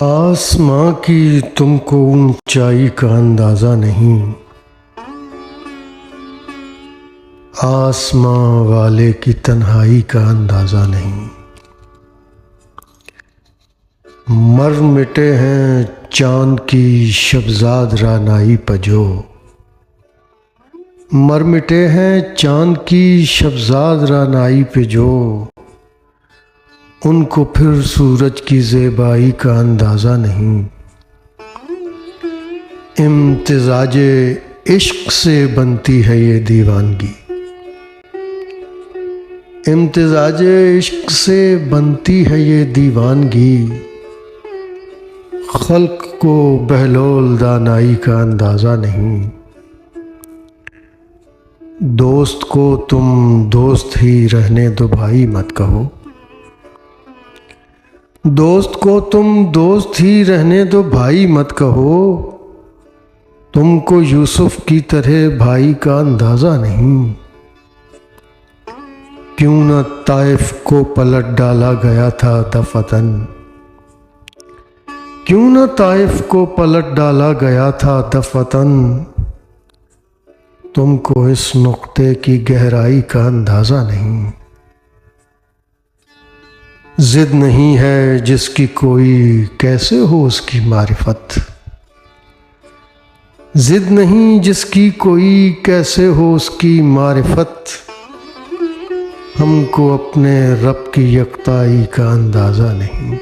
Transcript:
آسماں کی تم کو اونچائی کا اندازہ نہیں، آسماں والے کی تنہائی کا اندازہ نہیں۔ مر مٹے ہیں چاند کی شبزاد رعنائی پہ جو، مر مٹے ہیں چاند کی شبزاد رعنائی پہ جو، ان کو پھر سورج کی زیبائی کا اندازہ نہیں۔ امتزاج عشق سے بنتی ہے یہ دیوانگی، امتزاج عشق سے بنتی ہے یہ دیوانگی، خلق کو بہلول دانائی کا اندازہ نہیں۔ دوست کو تم دوست ہی رہنے دو بھائی مت کہو، دوست کو تم دوست ہی رہنے دو بھائی مت کہو، تم کو یوسف کی طرح بھائی کا اندازہ نہیں۔ کیوں نہ طائف کو پلٹ ڈالا گیا تھا دفعتاً، کیوں نہ طائف کو پلٹ ڈالا گیا تھا دفعتاً، تم کو اس نقطے کی گہرائی کا اندازہ نہیں۔ ضد نہیں ہے جس کی کوئی کیسے ہو اس کی معرفت، ضد نہیں جس کی کوئی کیسے ہو اس کی معرفت، ہم کو اپنے رب کی یکتائی کا اندازہ نہیں۔